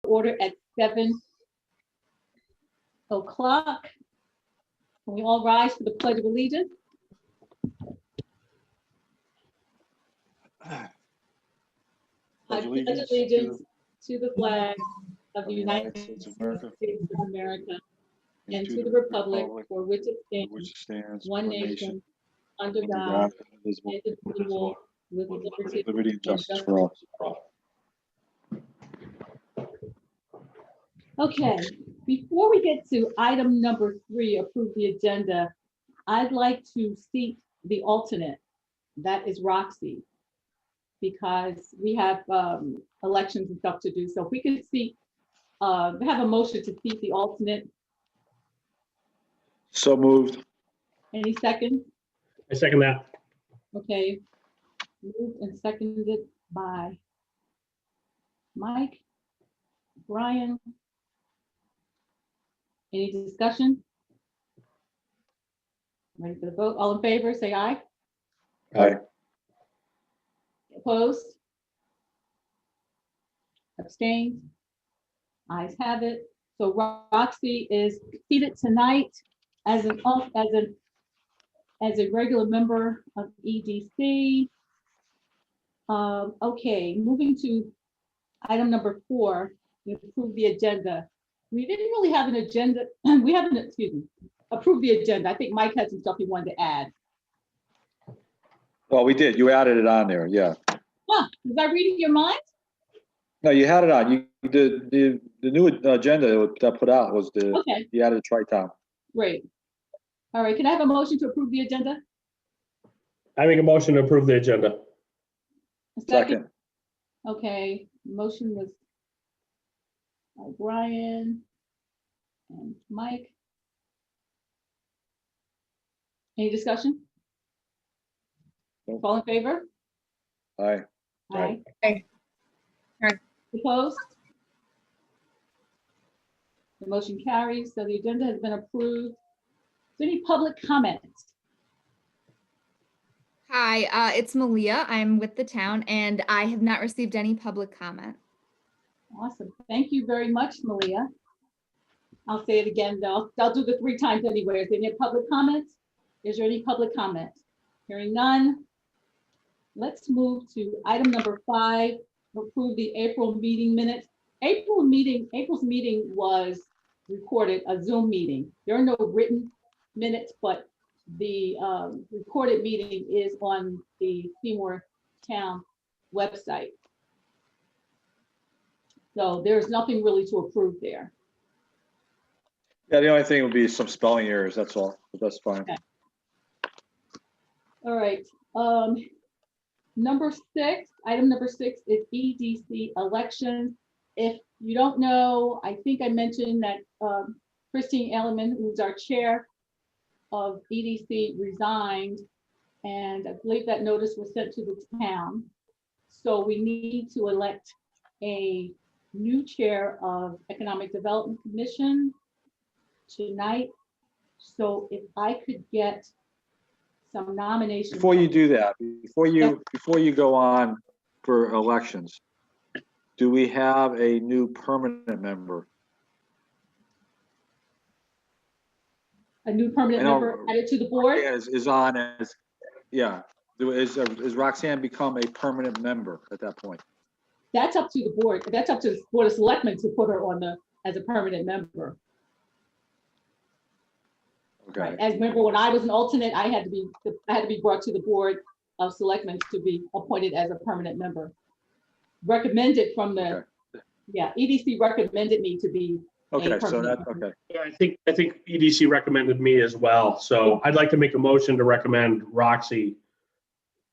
order at 7 o'clock. Can we all rise for the Pledge of Allegiance? I pledge allegiance to the flag of the United States of America and to the republic for which it stands, one nation, under God, indivisible, with liberty and justice for all. Okay, before we get to item number 3, approve the agenda, I'd like to seat the alternate. That is Roxy, because we have elections and stuff to do. So if we could seat, have a motion to seat the alternate. So moved. Any second? I second that. Okay, moved and seconded by Mike, Brian. Any discussion? Ready for the vote? All in favor, say aye. Aye. Opposed? Abstained? Ayes have it. So Roxy is seated tonight as a regular member of EDC. Okay, moving to item number 4, we approve the agenda. We didn't really have an agenda. We haven't, approved the agenda. I think Mike had some stuff he wanted to add. Well, we did. You added it on there. Yeah. Huh, was I reading your mind? No, you had it on. You did the new agenda that put out was the Okay, you added Tri-Town. great. All right, can I have a motion to approve the agenda? I make a motion to approve the agenda. A Second. Okay, motion was by Brian and Mike. Any discussion? Nope. All in favor? Aye. Aye. Aye. Aye. Opposed? The motion carries, so the agenda has been approved. Is there any public comments? Hi, it's Malia. I'm with the town and I have not received any public comment. Awesome, thank you very much, Malia. I'll say it again, though. I'll do the 3 times anyway. Is there any public comments? Is there any public comment? Hearing none. Let's move to item number 5, approve the April meeting minutes. April's meeting was recorded, a Zoom meeting. There are no written minutes, but the recorded meeting is on the Seymour Town website. So there's nothing really to approve there. Yeah, the only thing would be some spelling errors. That's all. But that's fine. Okay. All right. Number 6, item number 6 is EDC Elections. If you don't know, I think I mentioned that Christine Elliman, who's our chair of EDC, resigned, and I believe that notice was sent to the town. So we need to elect a new chair of Economic Development Commission tonight. So if I could get some nominations. Before you do that, before you go on for elections, do we have a new permanent member? A new permanent member added to the board? Is on as, yeah. Is Roxanne become a permanent member at that point? That's up to the board. That's up to the Board of Selectmen to put her on as a permanent member. Okay. Right. As remember, when I was an alternate, I had to be brought to the Board of Selectmen to be appointed as a permanent member. Recommended from the, Okay. yeah, EDC recommended me to be. Okay, so that, okay. Yeah, I think EDC recommended me as well. So I'd like to make a motion to recommend Roxanne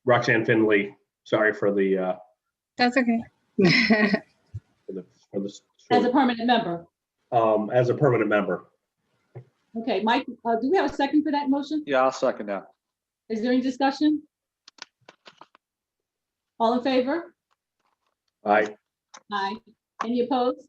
Finley. Sorry for the That's okay. As a permanent member. as a permanent member. Okay, Mike, do we have a second for that motion? Yeah, I'll second that. Is there any discussion? All in favor? Aye. Aye. Any opposed?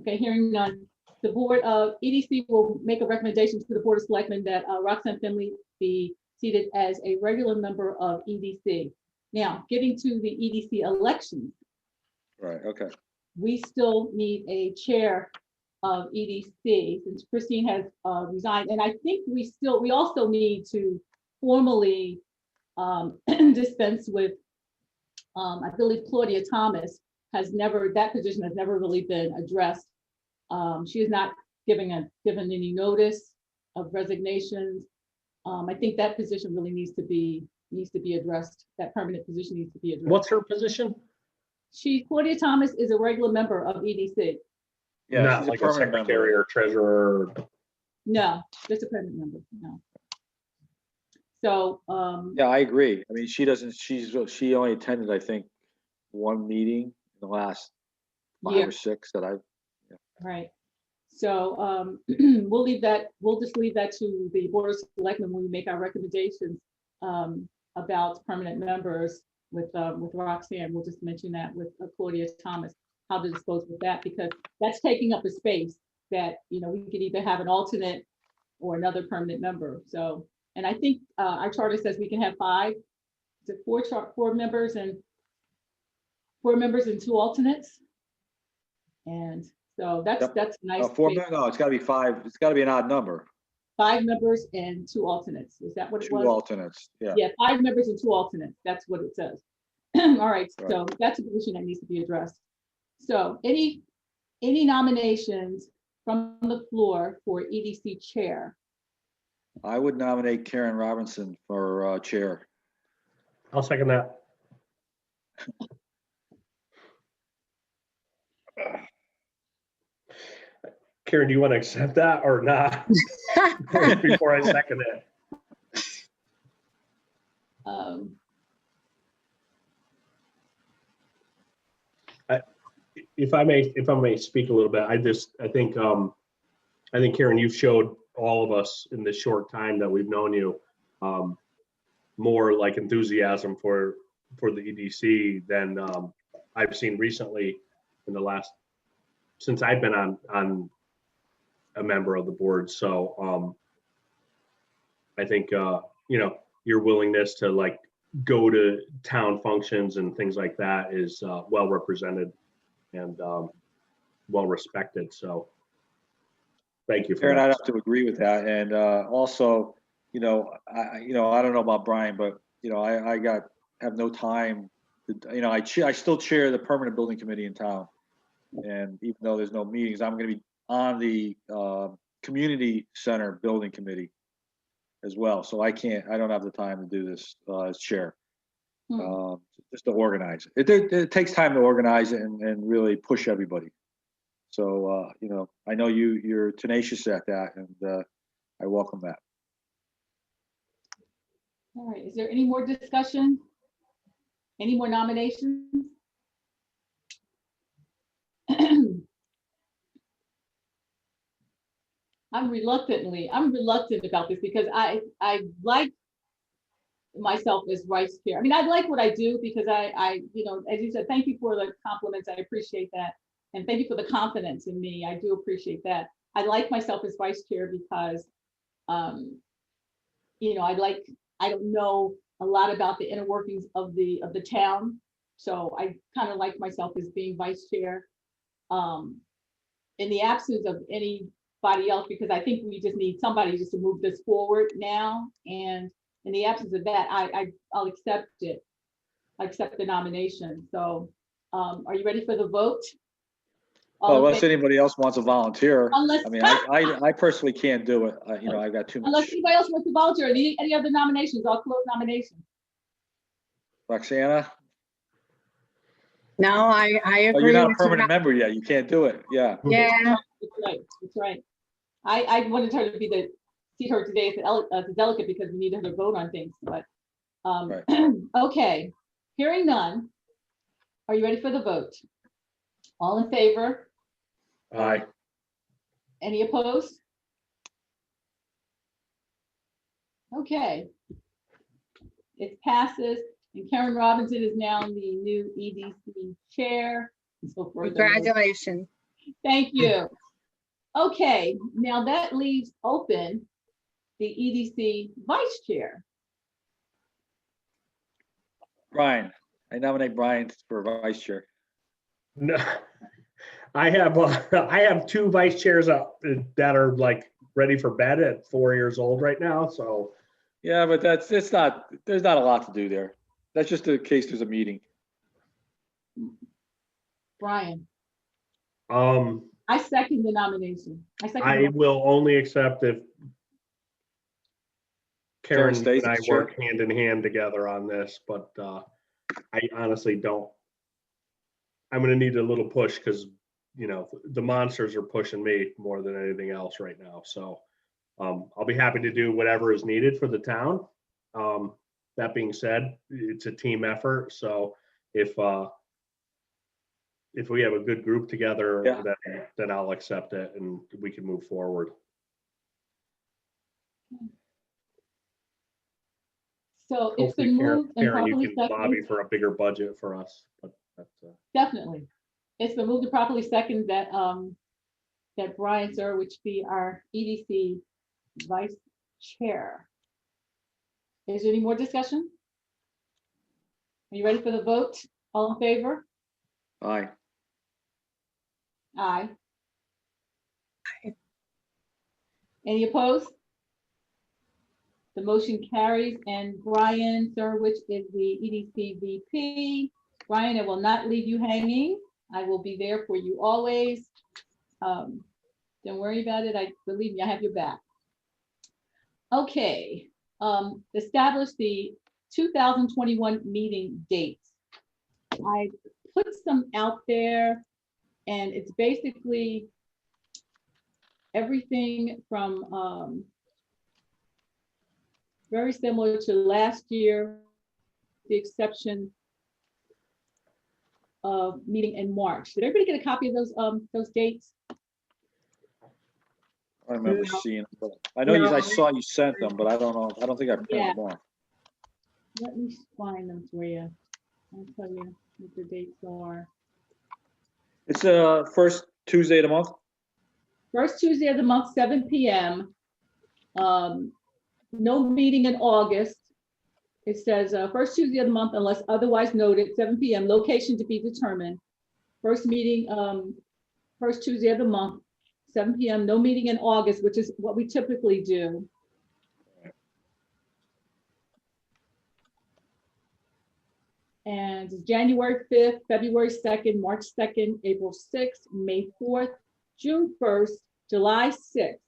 Okay, hearing none. The board of EDC will make a recommendation to the Board of Selectmen that Roxanne Finley be seated as a regular member of EDC. Now, getting to the EDC elections. Right, okay. we still need a chair of EDC since Christine has resigned. And I think we also need to formally dispense with, I believe Claudia Thomas that position has never really been addressed. She has not given any notice of resignations. I think that position really needs to be addressed. That permanent position needs to be addressed. What's her position? Claudia Thomas is a regular member of EDC. Yeah, Not she's like a permanent member. secretary or treasurer. No, just a permanent member, no. So, Yeah, I agree. I mean, she only attended, I think, one meeting in the last 5 Yeah. or 6 that I've. right. So we'll just leave that to the Board of Selectmen when we make our recommendations about permanent members with Roxanne. We'll just mention that with Claudia Thomas, how to dispose with that, because that's taking up a space that, we could either have an alternate or another permanent member. So, and I think our charter says we can have 5, is it 4 members and 2 alternates? And so that's nice. 4 minutes? No, it's gotta be 5. It's gotta be an odd number. 5 members and 2 alternates. Is that what it 2 was? alternates, yeah. Yeah, 5 members and 2 alternates. That's what it says. All right, Right. so that's a position that needs to be addressed. So any nominations from the floor for EDC chair? I would nominate Karen Robinson for chair. I'll second that. Karen, do you want to accept that or not? Before I second it. If I may speak a little bit, I think Karen, you've showed all of us in this short time that we've known you more like enthusiasm for the EDC than I've seen recently in the last, since I've been on a member of the board. So I think your willingness to like go to town functions and things like that is well represented and well respected. So thank you for Karen, that. I'd have to agree with that. And also, I don't know about Brian, but I have no time. I still chair the permanent building committee in town. And even though there's no meetings, I'm going to be on the community center building committee as well. So I don't have the time to do this as chair. Just to organize it. It takes time to organize it and really push everybody. So, I know you're tenacious at that, and I welcome that. All right, is there any more discussion? Any more nominations? I'm reluctant about this because I like myself as vice chair. I mean, I like what I do because I as you said, thank you for the compliments. I appreciate that. And thank you for the confidence in me. I do appreciate that. I like myself as vice chair because, I don't know a lot about the inner workings of the town. So I kind of like myself as being vice chair. In the absence of anybody else, because I think we just need somebody just to move this forward now. And in the absence of that, I'll accept it. I accept the nomination. So are you ready for the vote? Well, unless anybody else wants to volunteer. Unless, I mean, I personally can't do it. I've got too unless much. anybody else wants to volunteer, any other nominations, I'll close nominations. Roxana? No, I agree. Oh, you're not a with you. permanent member yet. You can't do it. Yeah. Yeah, That's right. I wanted her to see her today as a delegate because we need her to vote on things, but, Right. okay. Hearing none. Are you ready for the vote? All in favor? Aye. Any opposed? Okay. It passes, and Karen Robinson is now the new EDC chair. So further- congratulations. Thank you. Okay, now that leaves open the EDC vice chair. Brian, I nominate Brian for vice chair. No, I have two vice chairs up that are like ready for bed at 4 years old right now. So Yeah, but there's not a lot to do there. That's just in case there's a meeting. Brian, um, I second the nomination. I will only accept if Karen stays and I as chair. work hand in hand together on this, but I honestly don't. I'm gonna need a little push because, you know, the monsters are pushing me more than anything else right now. So I'll be happy to do whatever is needed for the town. That being said, it's a team effort. So if we have a good group together, Yeah. then I'll accept it and we can move forward. So it's Hopefully, been Karen, moved and you properly can lobby seconded. for a bigger budget for us, but that's, Definitely. It's been moved and properly seconded that, that Brian Zerwich be our EDC vice chair. Is there any more discussion? Are you ready for the vote? All in favor? Aye. Aye. Aye. Any opposed? The motion carries, and Brian Zerwich is the EDC VP. Brian, I will not leave you hanging. I will be there for you always. Don't worry about it. I believe me, I have your back. Okay, establish the 2021 meeting dates. I put some out there, and it's basically everything from very similar to last year, the exception of meeting in March. Did everybody get a copy of those dates? I remember No. seeing them, but I know No. I saw you sent them, but I don't know. I don't think I printed Yeah. them off. Let me find them for you. I'll tell you what the dates are. It's first Tuesday of the month. First Tuesday of the month, 7 p.m. No meeting in August. It says first Tuesday of the month unless otherwise noted, 7 p.m. Location to be determined. First meeting, first Tuesday of the month, 7 p.m. No meeting in August, which is what we typically do. And January 5th, February 2nd, March 2nd, April 6th, May 4th, June 1st, July 6th.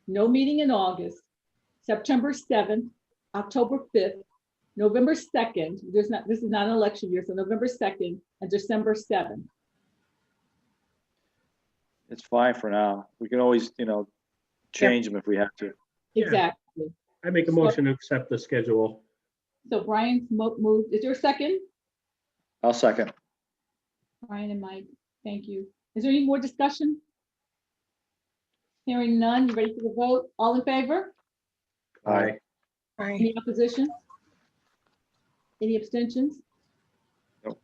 No meeting in August. September 7th, October 5th, November 2nd. This is not an election year, so November 2nd and December 7th. It's fine for now. We can always, change them if we have to. Yeah. Exactly. I make a motion to accept the schedule. So Brian's moved. Is there a second? I'll second. Brian and Mike, thank you. Is there any more discussion? Hearing none, you ready for the vote? All in favor? Aye. Aye. Any opposition? Any abstentions? Nope.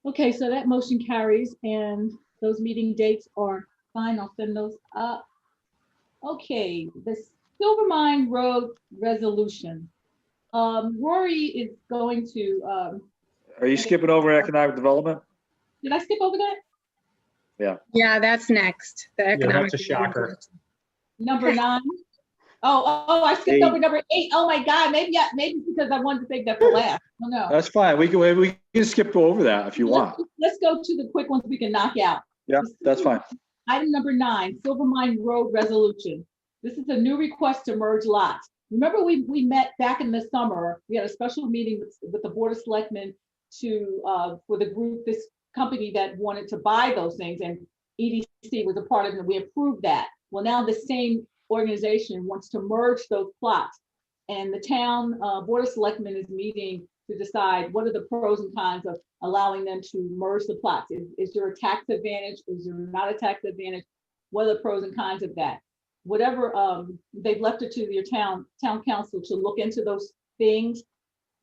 Okay, so that motion carries and those meeting dates are fine. I'll send those up. Okay, the Silvermine Road Resolution. Rory is going to, Are you skipping over economic development? did I skip over that? Yeah, that's next. The economic. that's a shocker. Number 9? Oh, I skipped 8. over number 8. Oh my God, maybe because I wanted to take that for last. Oh no. That's fine. We can skip over that if you want. Let's go to the quick ones we can knock out. Yeah, that's fine. Item number 9, Silvermine Road Resolution. This is a new request to merge lots. Remember we met back in the summer, we had a special meeting with the Board of Selectmen for the group, this company that wanted to buy those things, and EDC was a part of it, and we approved that. Well, now the same organization wants to merge those plots, and the town Board of Selectmen is meeting to decide what are the pros and cons of allowing them to merge the plots. Is there a tax advantage? Is there not a tax advantage? What are the pros and cons of that? Whatever, they've left it to your town council to look into those things.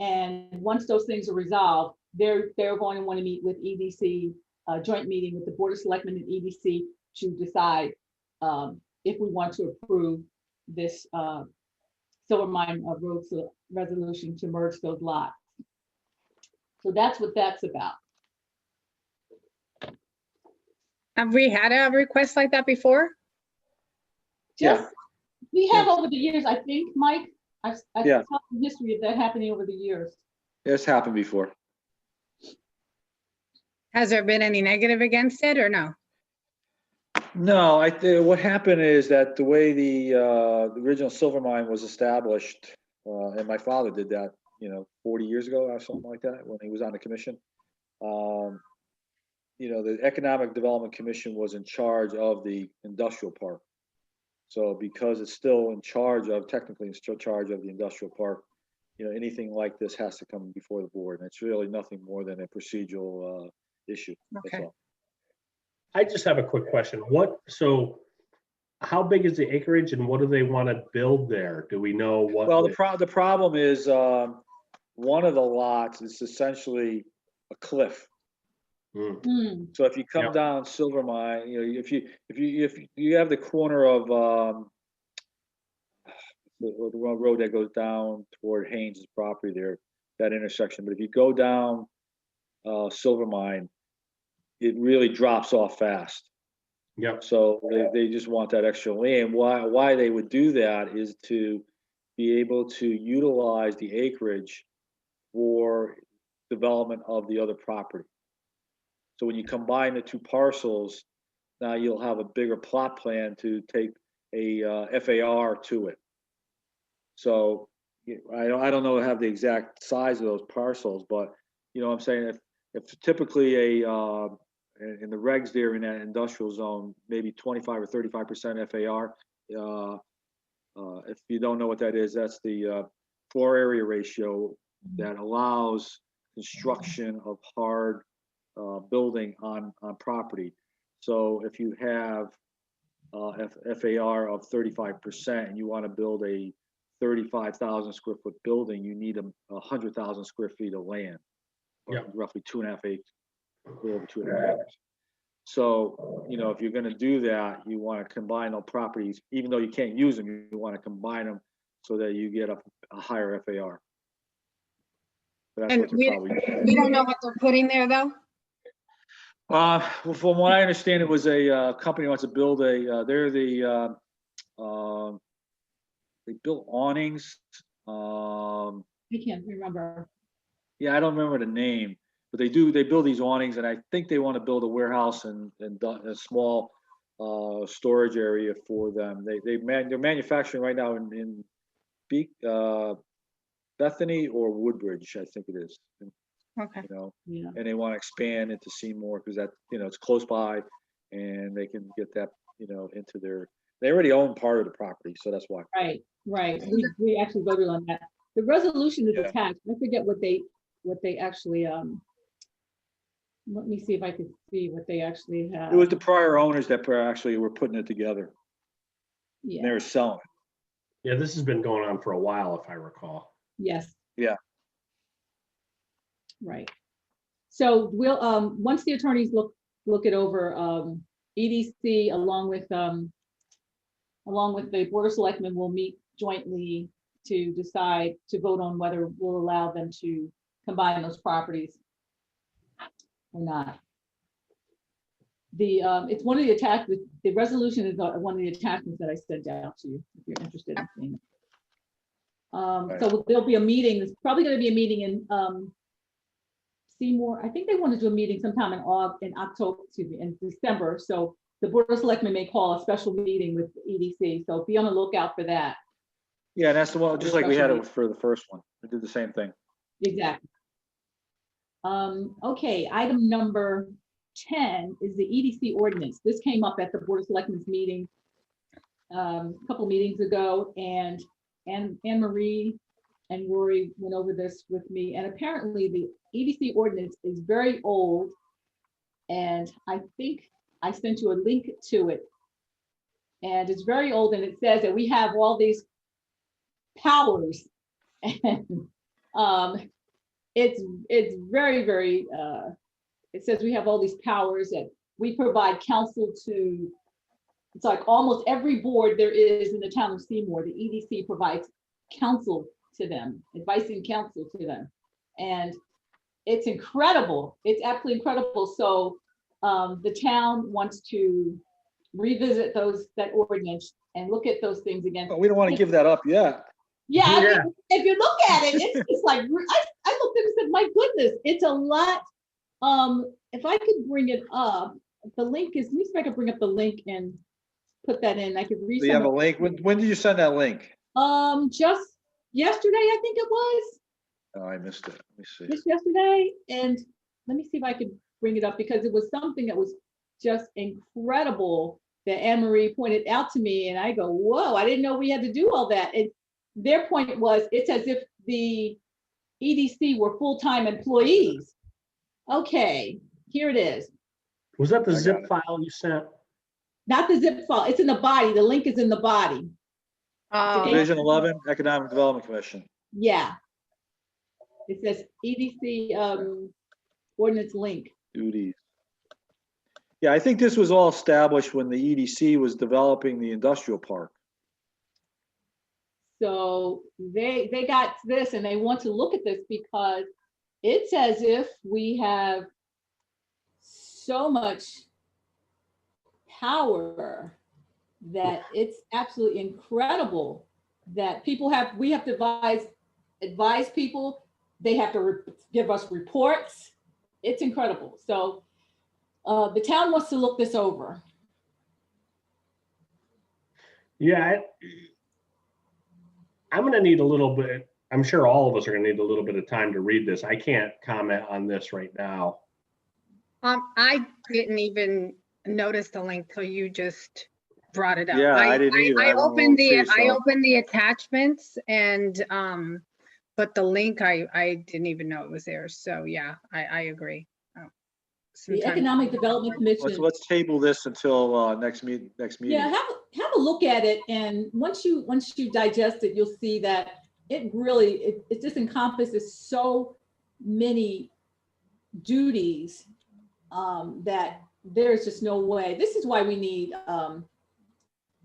And once those things are resolved, they're going to want to meet with EDC, joint meeting with the Board of Selectmen and EDC to decide if we want to approve this Silvermine Road Resolution to merge those lots. So that's what that's about. Have we had a request like that before? Yeah. Just, we have over the years, I think, Mike, I've Yeah. talked the history of that happening over the years. It's happened before. Has there been any negative against it or no? No, what happened is that the way the original Silvermine was established, and my father did that, 40 years ago or something like that, when he was on the commission. The Economic Development Commission was in charge of the industrial park. So because it's still technically in charge of the industrial park, anything like this has to come before the board. And it's really nothing more than a procedural issue. That's Okay. all. I just have a quick question. So how big is the acreage and what do they want to build there? Do we know what? Well, the problem is one of the lots is essentially a cliff. Hmm. Hmm, So if you come Yep. down Silvermine, if you have the corner of the road that goes down toward Haynes' property there, that intersection. But if you go down Silvermine, it really drops off fast. Yep. So they just want that extra land. Why they would do that is to be able to utilize the acreage for development of the other property. So when you combine the two parcels, now you'll have a bigger plot plan to take a FAR to it. So I don't know have the exact size of those parcels, but what I'm saying, if typically in the regs there in that industrial zone, maybe 25 or 35% FAR. If you don't know what that is, that's the floor area ratio that allows construction of hard building on property. So if you have FAR of 35% and you want to build a 35,000 square foot building, you need 100,000 square feet of land, or Yep. roughly 2.5 acres, a little over 2.5 acres. So, if you're going to do that, you want to combine those properties, even though you can't use them, you want to combine them so that you get a higher FAR. But that's And what they're probably. we don't know what they're putting there though? Well, from what I understand, it was a company wants to build they built awnings. I can't remember. Yeah, I don't remember the name, but they build these awnings, and I think they want to build a warehouse and a small storage area for them. They're manufacturing right now in Bethany or Woodbridge, I think it is. Okay. Yeah, And they want to expand into Seymour because that it's close by, and they can get that into they already own part of the property, so that's why. right. We actually voted on that. The resolution is Yeah. attached. I forget what they actually, let me see if I can see what they actually have. It was the prior owners that actually were putting it together. And they Yeah, were selling it. Yeah, this has been going on for a while, if I recall. yes. Yeah. Right. So we'll, once the attorneys look it over, EDC along with the Board of Selectmen will meet jointly to decide, to vote on whether we'll allow them to combine those properties or not. It's one of the the resolution is one of the attachments that I sent out to you, if you're interested in seeing it. So there'll be a meeting, there's probably gonna be a meeting in Seymour. I think they want to do a meeting sometime in December. So the Board of Selectmen may call a special meeting with EDC. So be on the lookout for that. Yeah, that's the one, just like we had it for the first one. We did the same thing. Exactly. Okay, item number 10 is the EDC ordinance. This came up at the Board of Selectmen's meeting a couple meetings ago, and Anne Marie and Rory went over this with me. And apparently the EDC ordinance is very old. And I think I sent you a link to it. And it's very old, and it says that we have all these powers. And it's very, very, it says we have all these powers that we provide counsel to. It's like almost every board there is in the town of Seymour, the EDC provides counsel to them, advice and counsel to them. And it's incredible. It's absolutely incredible. So the town wants to revisit that ordinance and look at those things again. But we don't want to give that up yet. Yeah, I Yeah. mean, if you look at it, it's like, I looked at it and said, my goodness, it's a lot. If I could bring it up, the link is, let me see if I can bring up the link and put that in. I could read Do you have a some. link? When did you send that link? Just yesterday, I think it was, Oh, I missed it. Let me see. just yesterday. And let me see if I could bring it up because it was something that was just incredible that Anne Marie pointed out to me. And I go, whoa, I didn't know we had to do all that. And their point was, it's as if the EDC were full-time employees. Okay, here it is. Was that the I got zip it. file you sent? Not the zip file, it's in the body. The link is in the body. Oh, Division 11, Economic Development Commission. Yeah. It says EDC ordinance link. Duties. Yeah, I think this was all established when the EDC was developing the industrial park. So they got this and they want to look at this because it's as if we have so much power that it's absolutely incredible that we have to advise people. They have to give us reports. It's incredible. So the town wants to look this over. Yeah, I'm gonna need a little bit, I'm sure all of us are gonna need a little bit of time to read this. I can't comment on this right now. I didn't even notice the link till you just brought it up. Yeah, I didn't either. I I don't opened know, the, see I stuff. opened the attachments and, but the link, I didn't even know it was there. So yeah, I agree. The Sometime- Economic Development Commission. Let's table this until next meeting. Yeah, have a look at it, and once you digest it, you'll see that it really it just encompasses so many duties that there's just no way. This is why we need an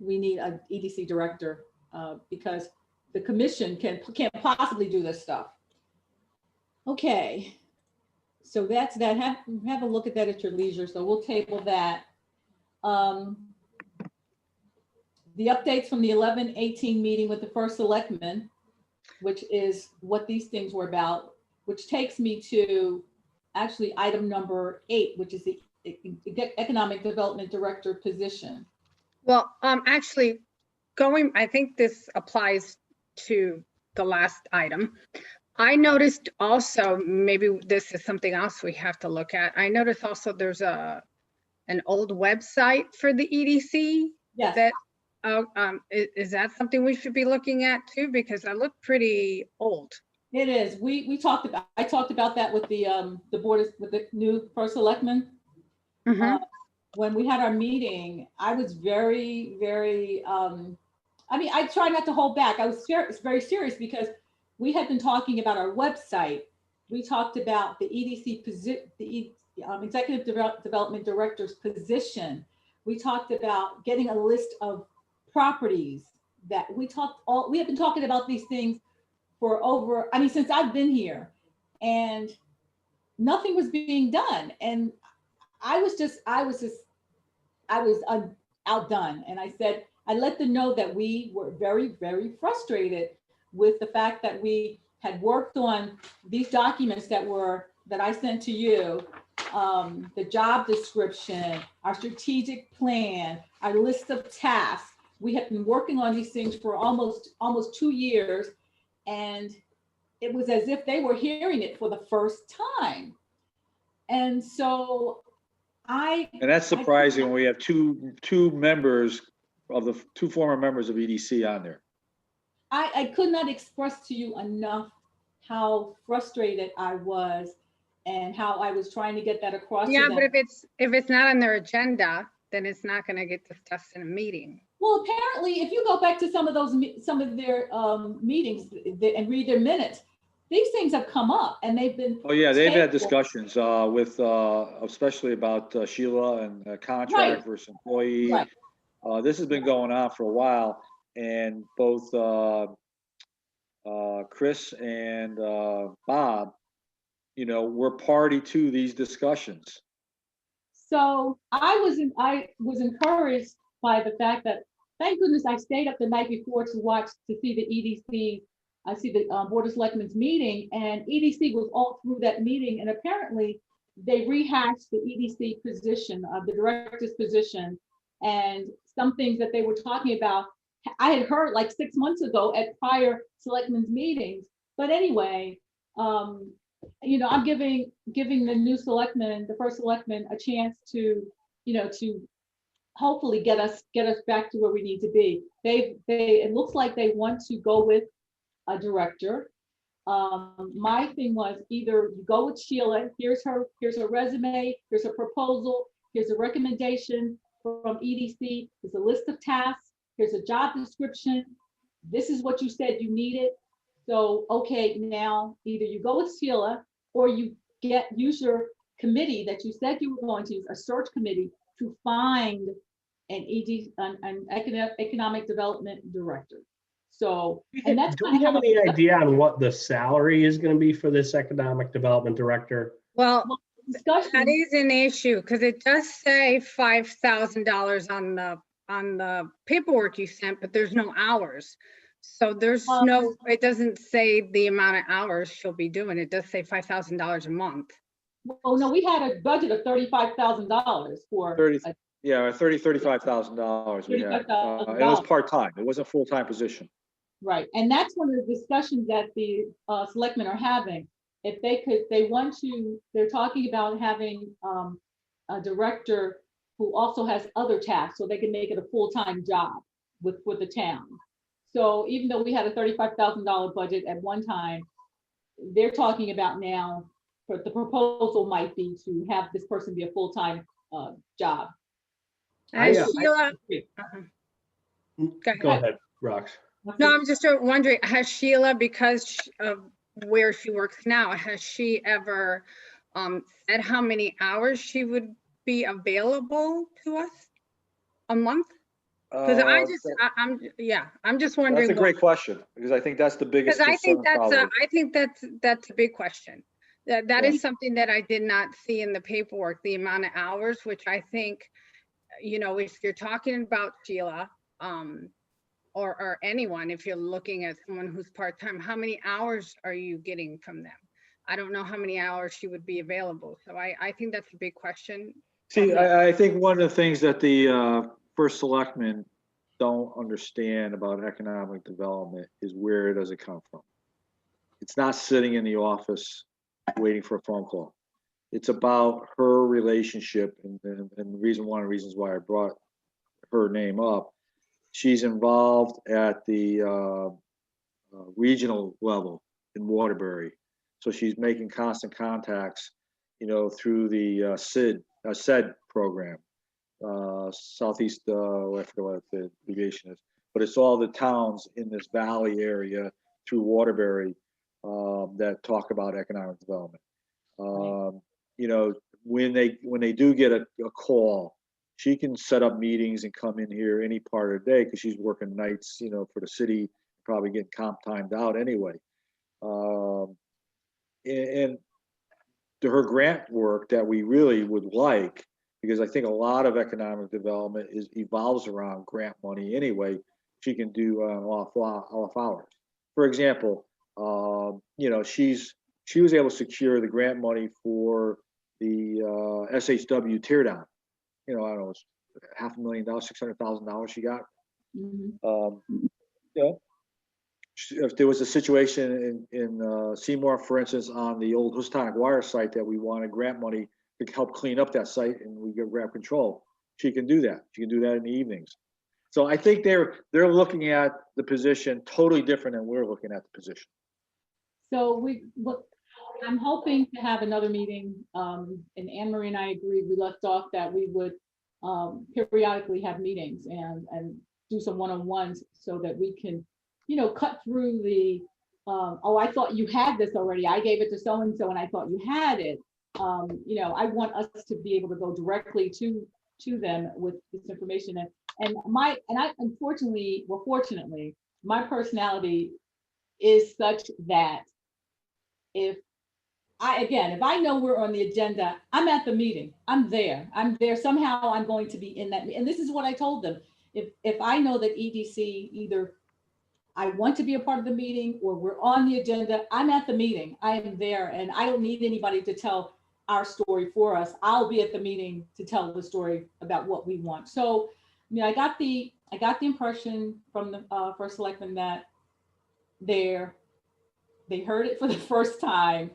EDC director because the commission can't possibly do this stuff. Okay, so that's that. Have a look at that at your leisure. So we'll table that. The updates from the 11/18 meeting with the first selectman, which is what these things were about, which takes me to actually item number 8, which is the Economic Development Director position. Well, actually, I think this applies to the last item. I noticed also, maybe this is something else we have to look at. I noticed also there's an old website for the EDC. Yes. That, is that something we should be looking at too? Because that looked pretty old. It is. I talked about that with the board, with the new first selectman. Mhm. When we had our meeting, I was very, very, I mean, I try not to hold back. I was very serious because we had been talking about our website. We talked about the EDC Executive Development Director's position. We talked about getting a list of properties that we have been talking about these things for over, I mean, since I've been here, and nothing was being done. And I was outdone. And I said, I let them know that we were very, very frustrated with the fact that we had worked on these documents that I sent to you, the job description, our strategic plan, our list of tasks. We have been working on these things for almost 2 years, and it was as if they were hearing it for the first time. And so And that's surprising when we have two members of the two former members of EDC on there. I could not express to you enough how frustrated I was and how I was trying to get that across to Yeah, them. but if it's not on their agenda, then it's not going to get discussed in a meeting. Well, apparently, if you go back to some of their meetings and read their minutes, these things have come up and they've been. Oh, yeah, they've had tabled. discussions with, especially about Sheila and contract Right. versus employee. Right. This has been going on for a while, and both Chris and Bob, were party to these discussions. So I was encouraged by the fact that, thank goodness I stayed up the night before to see the EDC. I see the Board of Selectmen's meeting, and EDC was all through that meeting, and apparently they rehashed the EDC position, the director's position, and some things that they were talking about, I had heard like 6 months ago at prior Selectmen's meetings. But anyway, I'm giving the new selectman, the first selectman, a chance to, to hopefully get us back to where we need to be. It looks like they want to go with a director. My thing was, either you go with Sheila, here's her resume, here's her proposal, here's a recommendation from EDC, there's a list of tasks, here's a job description, this is what you said you needed. So, okay, now either you go with Sheila or you use your committee that you said you were going to use, a search committee, to find an economic development director. So, and that's do we have any idea on what the salary is going to be for this economic development director? Well, discussion. that is an issue because it does say $5,000 on the paperwork you sent, but there's no hours. So there's it doesn't say the amount of hours she'll be doing. It does say $5,000 a month. Oh, no, we had a budget of $35,000 for. $35,000 we had. And it was part-time. It wasn't a full-time position. Right, and that's one of the discussions that the selectmen are having. If they're talking about having a director who also has other tasks, so they can make it a full-time job with the town. So even though we had a $35,000 budget at one time, they're talking about now, the proposal might be to have this person be a full-time job. Sheila, Go ahead, Rox. no, I'm just wondering, has Sheila, because of where she works now, has she ever said how many hours she would be available to us a month? Because I'm just wondering. That's a great question, because I think that's the biggest Because concern. I think that's a big question. That is something that I did not see in the paperwork, the amount of hours, which I think, if you're talking about Sheila, or anyone, if you're looking at someone who's part-time, how many hours are you getting from them? I don't know how many hours she would be available. So I think that's a big question. See, I think one of the things that the first selectmen don't understand about economic development is, where does it come from? It's not sitting in the office waiting for a phone call. It's about her relationship, and one of the reasons why I brought her name up. She's involved at the regional level in Waterbury, so she's making constant contacts, through the SED program, Southeast. I forget what the abbreviation is, but it's all the towns in this valley area through Waterbury that talk about economic development. When they do get a call, she can set up meetings and come in here any part of the day, because she's working nights, for the city, probably getting comp timed out anyway. And to her grant work that we really would like, because I think a lot of economic development evolves around grant money anyway, she can do off hours. For example, she was able to secure the grant money for the SHW teardown. I don't know, it's $500,000, $600,000 she got. If there was a situation in Seymour, for instance, on the old Houstonic Wire site that we wanted grant money to help clean up that site and we get grab control, she can do that. She can do that in the evenings. So I think they're looking at the position totally different than we're looking at the position. So I'm hoping to have another meeting, and Anne Marie and I agreed, we left off that we would periodically have meetings and do some one-on-ones, so that we can, cut through the, I thought you had this already, I gave it to so-and-so and I thought you had it. I want us to be able to go directly to them with this information. Fortunately, my personality is such that if again, if I know we're on the agenda, I'm at the meeting. I'm there. Somehow I'm going to be in that. And this is what I told them. If I know that EDC, either I want to be a part of the meeting or we're on the agenda, I'm at the meeting. I am there, and I don't need anybody to tell our story for us. I'll be at the meeting to tell the story about what we want. So, I got the impression from the first selectman that they heard it for the first time,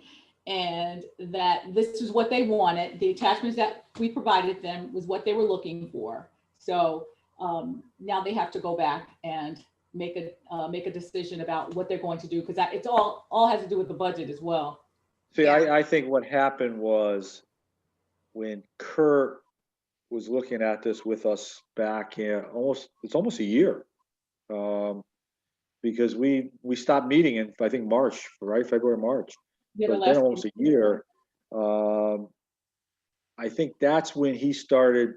and that this is what they wanted. The attachments that we provided them was what they were looking for. So now they have to go back and make a decision about what they're going to do, because it's all has to do with the budget as well. See, Yeah. I think what happened was when Kurt was looking at this with us back in it's almost a year. Because we stopped meeting in, I think, March, right? February, March. Yeah, So it's been almost a year. I think that's when he started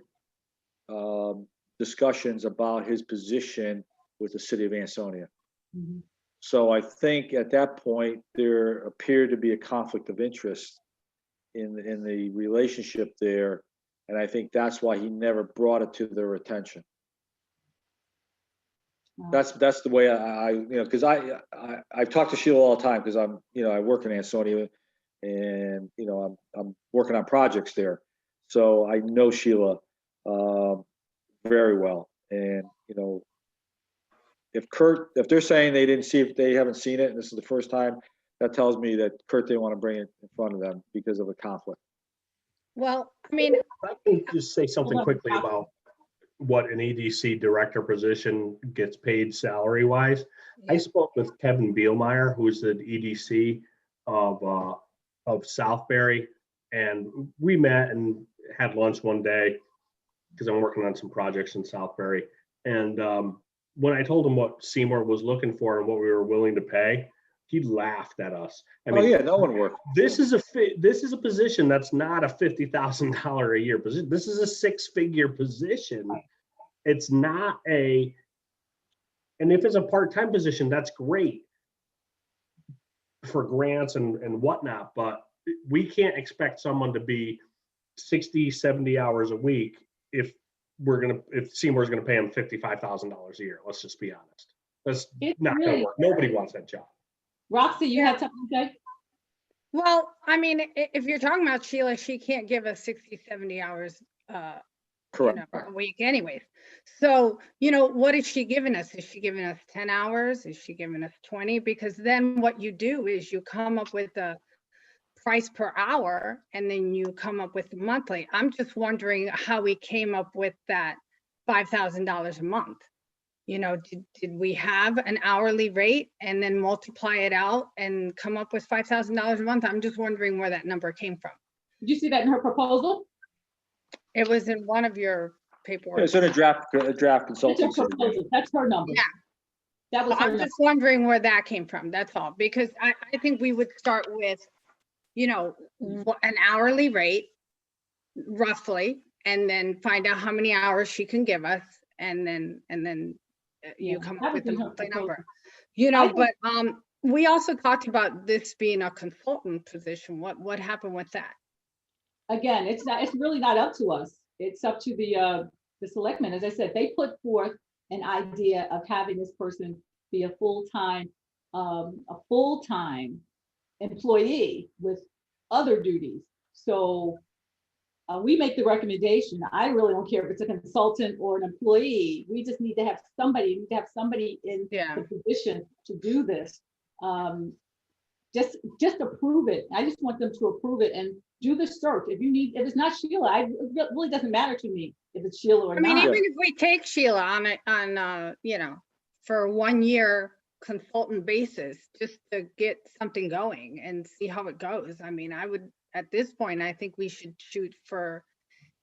discussions about his position with the city of Ansonia. Mhm. So I think at that point, there appeared to be a conflict of interest in the relationship there. And I think that's why he never brought it to their attention. Wow. That's the way I because I've talked to Sheila all the time, because I work in Ansonia, and I'm working on projects there, so I know Sheila very well. And if they're saying they haven't seen it, and this is the first time, that tells me that Kurt didn't want to bring it in front of them because of a conflict. Well, I mean, I can just say something Hold on. quickly about what an EDC director position gets paid salary wise. I spoke with Kevin Bielmeyer, who's the EDC of Southbury, and we met and had lunch one day because I'm working on some projects in Southbury. And when I told him what Seymour was looking for and what we were willing to pay, he laughed at us. I mean, Yeah, no one worked. this is a position that's not a $50,000 a year position. This is a six-figure position. It's not and if it's a part-time position, that's great for grants and whatnot, but we can't expect someone to be 60, 70 hours a week if Seymour's gonna pay him $55,000 a year. Let's just be honest. That's It's not gonna really- work. Nobody wants that job. Roxy, you had something to say? well, I mean, if you're talking about Sheila, she can't give us 60, 70 hours Correct. a week anyways. So, what is she giving us? Is she giving us 10 hours? Is she giving us 20? Because then what you do is you come up with a price per hour, and then you come up with the monthly. I'm just wondering how we came up with that $5,000 a month. Did we have an hourly rate and then multiply it out and come up with $5,000 a month? I'm just wondering where that number came from. Did you see that in her proposal? It was in one of your paperwork. It's in a draft That's her consulting. proposal. That's her number. Yeah. That was her I'm number. just wondering where that came from. That's all, because I think we would start with, an hourly rate roughly, and then find out how many hours she can give us, and then you Yeah, come that up with was the in her monthly proposal. number. I But we also talked about this being a consultant position. What happened with that? Again, it's really not up to us. It's up to the selectmen. As I said, they put forth an idea of having this person be a full-time employee with other duties. So we make the recommendation. I really don't care if it's a consultant or an employee. We just need to have somebody in Yeah. the position to do this. Just approve it. I just want them to approve it and do the search. If it's not Sheila, it really doesn't matter to me if it's Sheila or I mean, not. even if we take Sheila on for a 1 year consultant basis, just to get something going and see how it goes. I mean, at this point, I think we should shoot for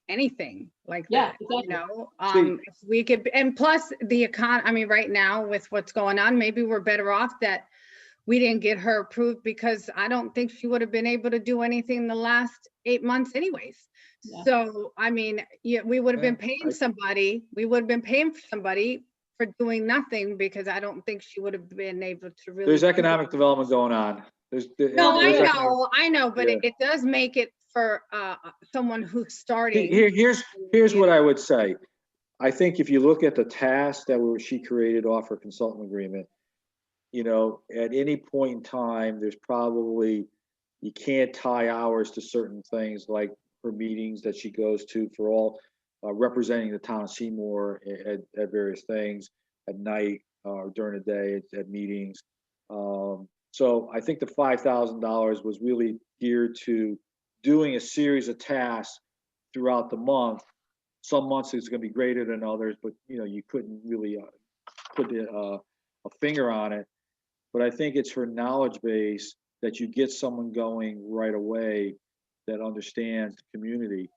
anything like Yeah, that, exactly. if we could, and plus right now with what's going on, maybe we're better off that we didn't get her approved, because I don't think she would have been able to do anything the last 8 months anyways. Yeah. So, I mean, we would have been paying somebody, for doing nothing, because I don't think she would have been able to really. There's economic development going on. No, there's I know, but Yeah. it does make it for someone who's starting. Here's what I would say. I think if you look at the task that she created off her consultant agreement, at any point in time, there's probably, you can't tie hours to certain things like her meetings that she goes to for all representing the town of Seymour at various things at night or during the day at meetings. So I think the $5,000 was really geared to doing a series of tasks throughout the month. Some months it's going to be greater than others, but you couldn't really put a finger on it. But I think it's her knowledge base that you get someone going right away that understands the community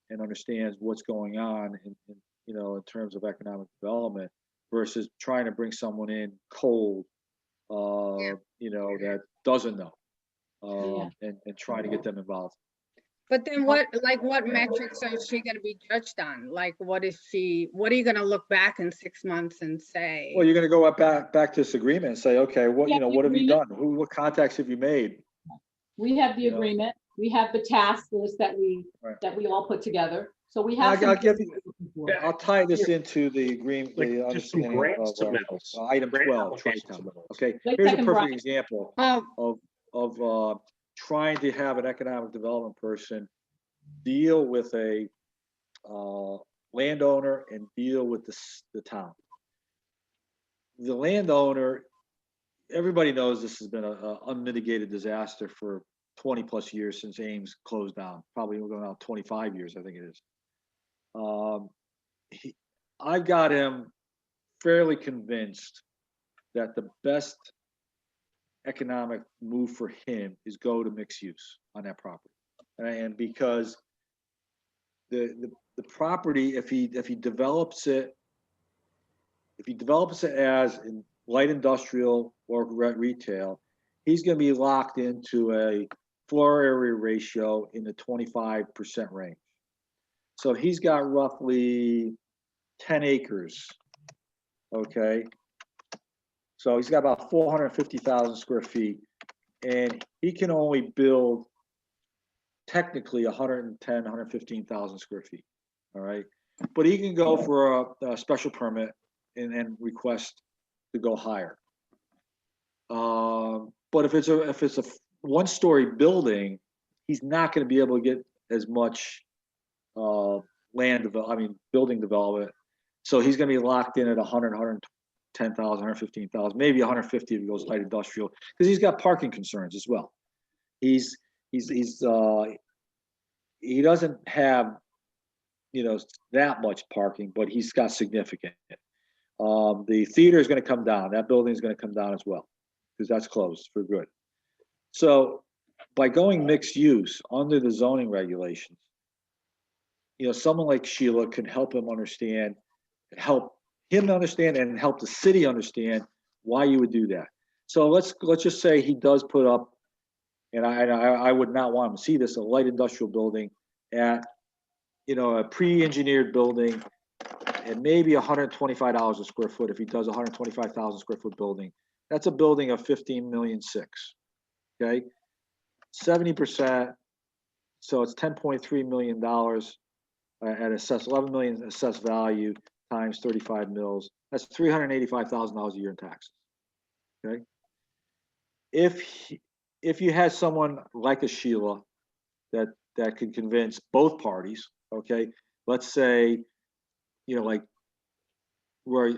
and understands what's going on in terms of economic development versus trying to bring someone in cold, that doesn't know, and trying to get them involved. But then what metrics is she gonna be judged on? Like, what are you gonna look back in 6 months and say? Well, you're going to go back to this agreement and say, okay, what Yeah, the what have you done? agreement. What contacts have you made? We have the You know. agreement. We have the task list that we all put together. So we have. I'll some give things you- we're looking for. I'll tie this into the agreement, Like, the just some understanding grants of submittals. item Grant 12, application Tri-Town. submittals. Okay, Wait a here's a second, perfect Brian. example Oh, of trying to have an economic development person deal with a landowner and deal with the town. The landowner, everybody knows this has been a unmitigated disaster for 20 plus years since Ames closed down. Probably going on 25 years, I think it is. I've got him fairly convinced that the best economic move for him is go to mixed use on that property. And because the property, if he develops it as in light industrial or retail, he's going to be locked into a floor area ratio in the 25% range. So he's got roughly 10 acres. Okay. So he's got about 450,000 square feet, and he can only build technically 110, 115,000 square feet. All right. But he can go for a special permit and request to go higher. But if it's a one-story building, he's not going to be able to get as much building development. So he's going to be locked in at 100, 110,000, 115,000, maybe 150 if he goes light industrial, because he's got parking concerns as well. He doesn't have, that much parking, but he's got significant. The theater is going to come down. That building is going to come down as well, because that's closed for good. So by going mixed use under the zoning regulations, someone like Sheila can help him understand, and help the city understand why you would do that. So let's just say he does put up, and I would not want him to see this, a light industrial building at, a pre-engineered building, and maybe $125 a square foot. If he does 125,000 square foot building, that's a building of 15.6 million. Okay, 70%. So it's $10.3 million at assessed 11 million assessed value times 35 mils. That's $385,000 a year in taxes. Okay. If you had someone like a Sheila that could convince both parties, okay, let's say, like where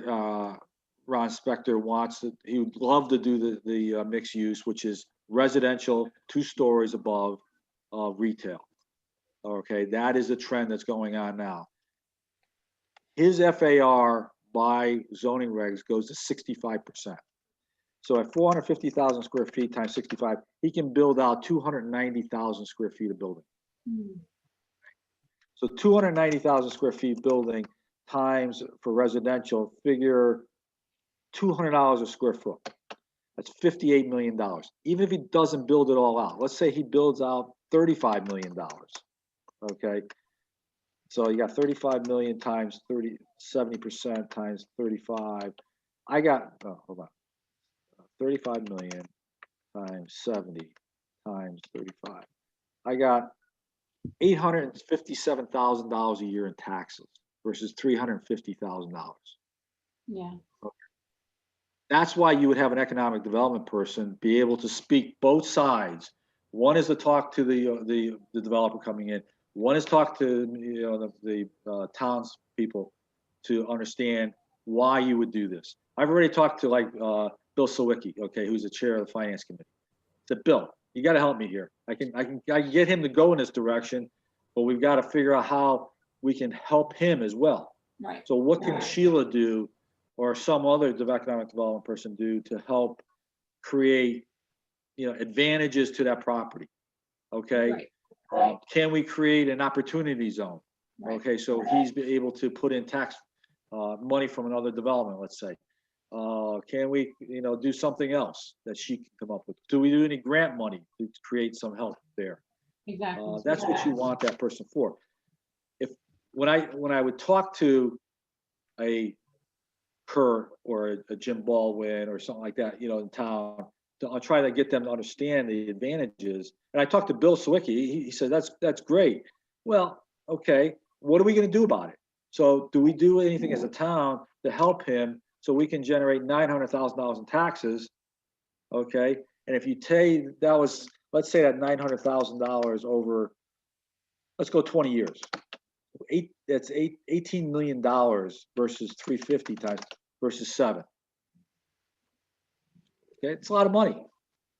Ron Spector wants to, he would love to do the mixed use, which is residential 2 stories above retail. Okay, that is a trend that's going on now. His FAR by zoning regs goes to 65%. So at 450,000 square feet times 65, he can build out 290,000 square feet of building. So 290,000 square feet building times for residential, figure $200 a square foot. That's $58 million. Even if he doesn't build it all out, let's say he builds out $35 million. Okay. So you got 35 million times 70% times 35. I got, hold on, 35 million times 70 times 35. I got $857,000 a year in taxes versus $350,000. Yeah, That's why you would have an economic development person be able to speak both sides. One is to talk to the developer coming in. One is talk to the townspeople to understand why you would do this. I've already talked to Bill Sawicki, okay, who's the chair of the finance committee. I said, Bill, you got to help me here. I can get him to go in this direction, but we've got to figure out how we can help him as well. right. So what can Sheila do or some other economic development person do to help create, advantages to that property? Okay. Right. Can we create an opportunity zone? Right. Okay, so he's been able to put in tax money from another development, let's say. Can we, do something else that she can come up with? Do we do any grant money to create some help there? Exactly. That's what you want that person for. When I would talk to a Kurt or a Jim Baldwin or something like that, in town, I'll try to get them to understand the advantages. And I talked to Bill Sawicki. He said, that's great. Well, okay, what are we going to do about it? So do we do anything as a town to help him so we can generate $900,000 in taxes? Okay. And if you take, let's say that $900,000 over, let's go 20 years. That's $18 million versus 350 times versus 7. Okay, it's a lot of money.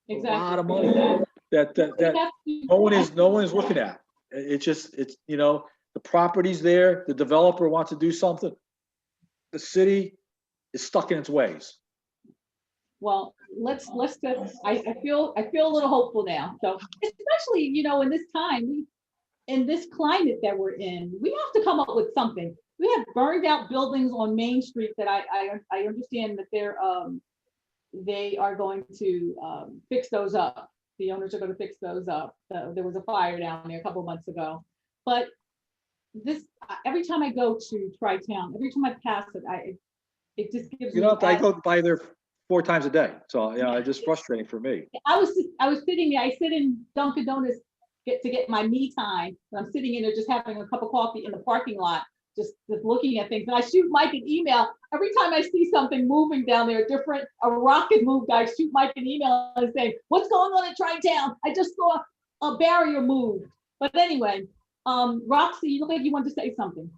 Exactly. A lot of money that no one is looking at. It's the property's there. The developer wants to do something. The city is stuck in its ways. Well, let's I feel a little hopeful now. So especially, in this time, in this climate that we're in, we have to come up with something. We have burned out buildings on Main Street that I understand that they are going to fix those up. The owners are going to fix those up. There was a fire down there a couple months ago. But every time I go to Tri-Town, every time I pass it, it just gives me. I go by there 4 times a day. So, it's just frustrating for me. I was sitting there, I sit in Dunkin' Donuts to get my me time. And I'm sitting in there just having a cup of coffee in the parking lot, just looking at things. And I shoot Mike an email. Every time I see something moving down there, a rocket moved, I shoot Mike an email and say, what's going on at Tri-Town? I just saw a barrier moved. But anyway, Roxy, you look like you want to say something.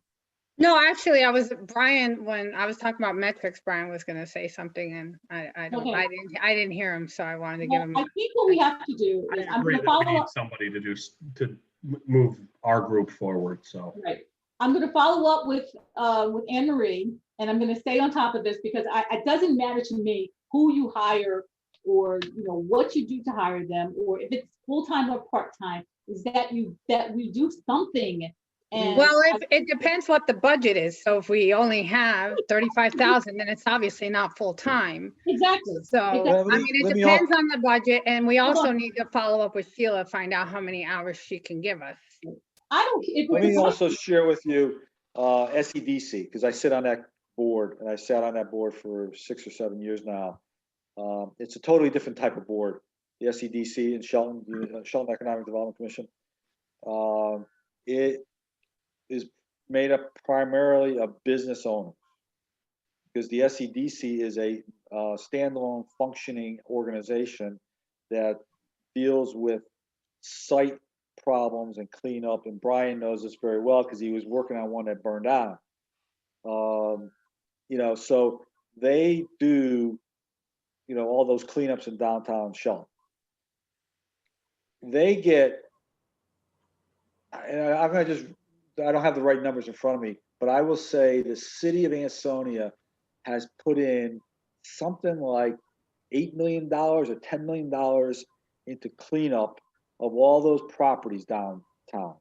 No, actually, Brian, when I was talking about metrics, Brian was going to say something, and I didn't hear him, so I wanted to give him. I think what we have to do is I'm going to follow up. Somebody to move our group forward. So right, I'm going to follow up with Anne Marie, and I'm going to stay on top of this because it doesn't matter to me who you hire or what you do to hire them, or if it's full time or part time. Is that we do something. And well, it depends what the budget is. So if we only have 35,000, then it's obviously not full time. Exactly. So it depends on the budget, and we also need to follow up with Sheila, find out how many hours she can give us. Let me also share with you SEDC, because I sit on that board, and I sat on that board for 6 or 7 years now. It's a totally different type of board. The SEDC in Shelton Economic Development Commission. It is made up primarily of business owners, because the SEDC is a standalone functioning organization that deals with site problems and cleanup. And Brian knows this very well because he was working on one that burned out. So they do, all those cleanups in downtown Shelton. They get, and I don't have the right numbers in front of me, but I will say the city of Ansonia has put in something like $8 million or $10 million into cleanup of all those properties downtown.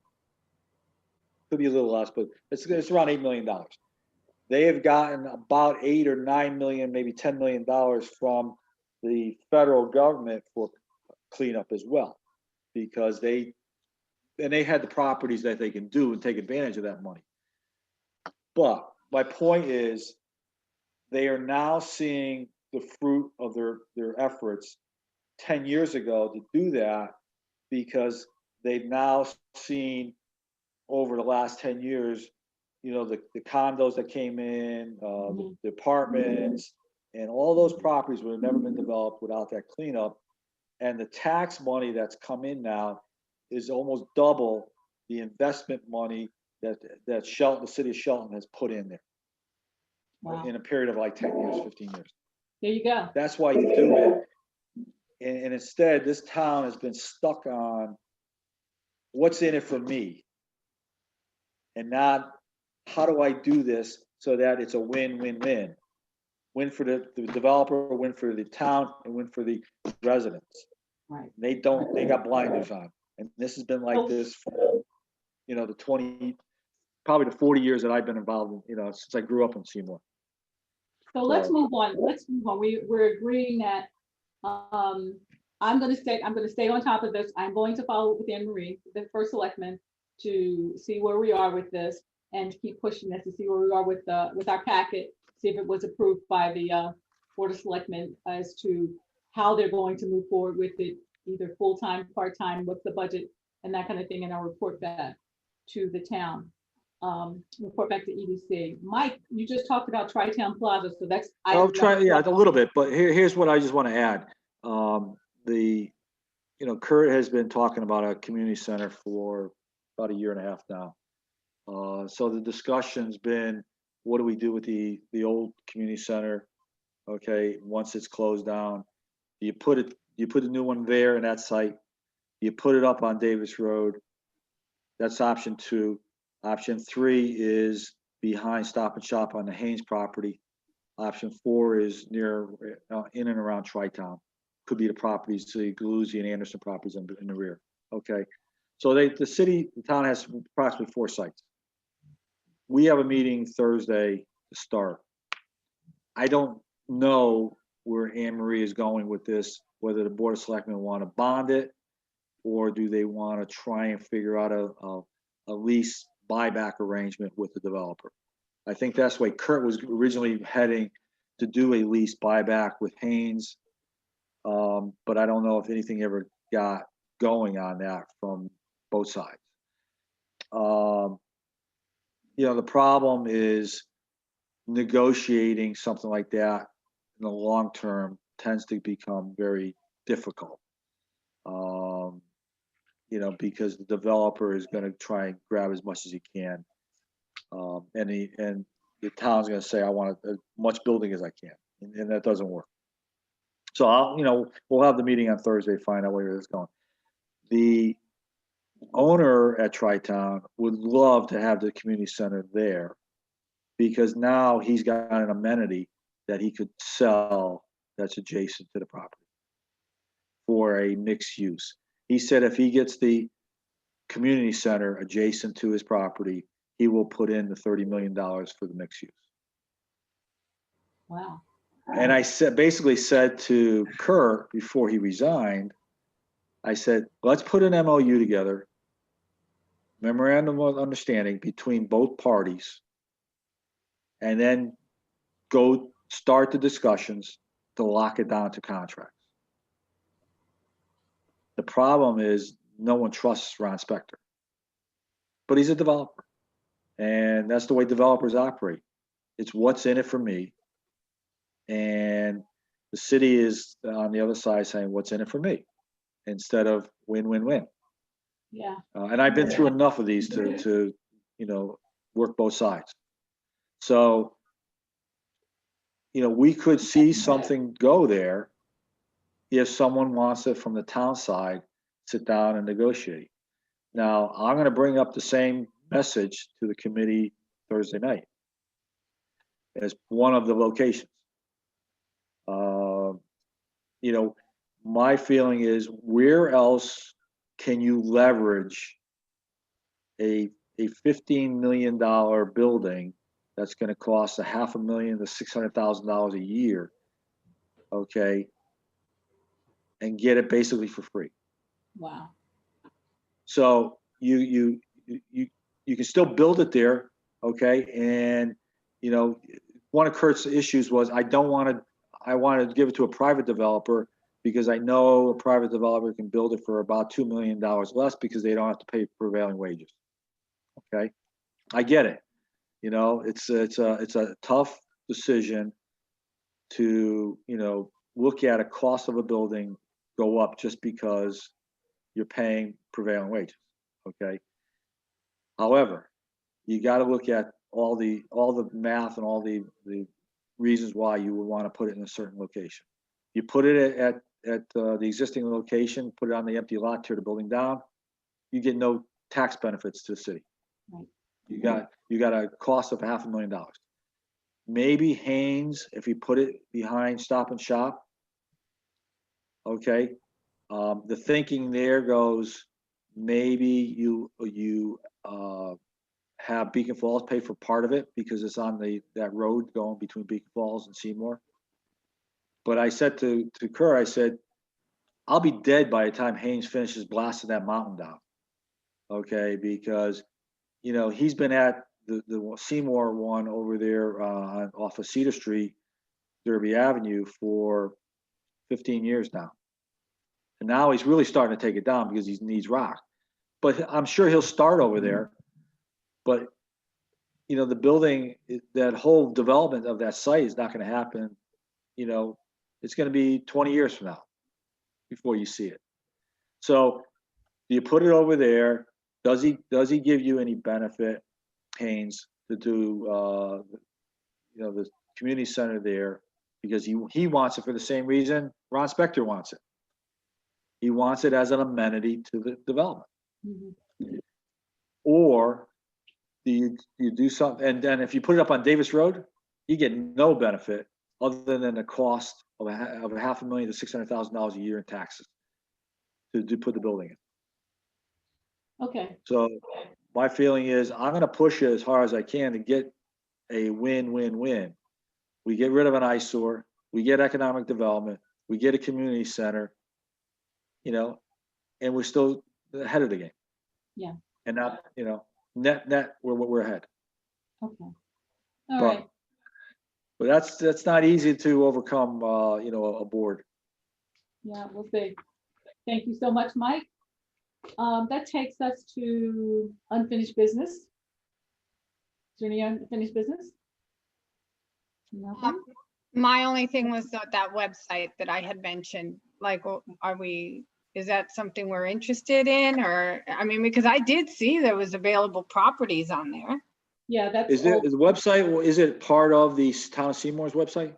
Could be a little less, but it's around $8 million. They have gotten about 8 or 9 million, maybe $10 million from the federal government for cleanup as well, because they had the properties that they can do and take advantage of that money. But my point is, they are now seeing the fruit of their efforts 10 years ago to do that because they've now seen over the last 10 years, you know, the condos that came in, the apartments, and all those properties would have never been developed without that cleanup. And the tax money that's come in now is almost double the investment money that Shelton, the city of Shelton has put in there Wow. in a period of like 10 years, 15 years. There you go. That's why you do it. And instead, this town has been stuck on what's in it for me and not how do I do this so that it's a win-win-win. Win for the developer, win for the town, and win for the residents. Right. They got blinders on. And this has been like this for, you know, probably the 40 years that I've been involved in, you know, since I grew up in Seymour. So let's move on. We're agreeing that I'm going to stay on top of this. I'm going to follow up with Anne Marie, the first selectman, to see where we are with this and keep pushing this to see where we are with our packet, see if it was approved by the Board of Selectmen as to how they're going to move forward with it, either full-time, part-time, what's the budget, and that kind of thing, and I'll report back to the town. Report back to EDC. Mike, you just talked about Tri-Town Plaza, so that's. I'll try, yeah, a little bit, but here's what I just want to add. You know, Kurt has been talking about a community center for about a year and a half now. So the discussion's been, what do we do with the old community center? Okay, once it's closed down, you put a new one there in that site. You put it up on Davis Road. That's option 2. Option 3 is behind Stop and Shop on the Haynes property. Option 4 is near, in and around Tri-Town. Could be the properties, the Galuzzi and Anderson properties in the rear. Okay, so the town has approximately 4 sites. We have a meeting Thursday to start. I don't know where Anne Marie is going with this, whether the Board of Selectmen want to bond it, or do they want to try and figure out a lease buyback arrangement with the developer. I think that's why Kurt was originally heading to do a lease buyback with Haynes. But I don't know if anything ever got going on that from both sides. You know, the problem is negotiating something like that in the long term tends to become very difficult. You know, because the developer is going to try and grab as much as he can. And the town's going to say, I want as much building as I can. And that doesn't work. So you know, we'll have the meeting on Thursday, find out where it's going. The owner at Tri-Town would love to have the community center there because now he's got an amenity that he could sell that's adjacent to the property for a mixed use. He said if he gets the community center adjacent to his property, he will put in the $30 million for the mixed use. Wow. And I basically said to Kurt before he resigned, I said, let's put an MOU together, memorandum of understanding between both parties, and then go start the discussions to lock it down to contracts. The problem is no one trusts Ron Spector, but he's a developer, and that's the way developers operate. It's what's in it for me, and the city is on the other side saying what's in it for me, instead of win-win-win. Yeah. And I've been through enough of these to you know, work both sides. So, you know, we could see something go there if someone wants it from the town side, sit down and negotiate. Now, I'm going to bring up the same message to the committee Thursday night as one of the locations. You know, my feeling is, where else can you leverage a $15 million building that's going to cost $500,000 to $600,000 a year, okay, and get it basically for free? Wow. So you can still build it there, okay? And you know, one of Kurt's issues was I wanted to give it to a private developer because I know a private developer can build it for about $2 million less because they don't have to pay prevailing wages. Okay, I get it. You know, it's a tough decision to, you know, look at a cost of a building go up just because you're paying prevailing wages. Okay. However, you got to look at all the math and all the reasons why you would want to put it in a certain location. You put it at the existing location, put it on the empty lot, tear the building down, you get no tax benefits to the city. Right. You got a cost of $500,000. Maybe Haynes, if you put it behind Stop and Shop, okay. The thinking there goes, maybe you have Beacon Falls pay for part of it because it's on that road going between Beacon Falls and Seymour. But I said to Kerr, I said, I'll be dead by the time Haynes finishes blasting that mountain down. Okay, because you know he's been at the Seymour one over there off of Cedar Street, Derby Avenue for 15 years now. And now he's really starting to take it down because he needs rock. But I'm sure he'll start over there. But, you know, the building, that whole development of that site is not going to happen. You know, it's going to be 20 years from now before you see it. So do you put it over there? Does he give you any benefit, Haynes, to do, you know, the community center there? Because he wants it for the same reason Ron Spector wants it. He wants it as an amenity to the development. Mm-hmm. Or do you do something, and then if you put it up on Davis Road, you get no benefit other than the cost of $500,000 to $600,000 a year in taxes to put the building in. Okay. So my feeling is I'm going to push it as hard as I can to get a win-win-win. We get rid of an eyesore, we get economic development, we get a community center, you know, and we're still ahead of the game. Yeah. And not, you know, net we're ahead. Okay. All right. But that's not easy to overcome, you know, a board. Yeah, we'll see. Thank you so much, Mike. That takes us to unfinished business. Is there any unfinished business? Nothing? My only thing was that website that I had mentioned, like, is that something we're interested in? Or, I mean, because I did see there was available properties on there. Yeah, that's. Is the website, is it part of the Town of Seymour's website?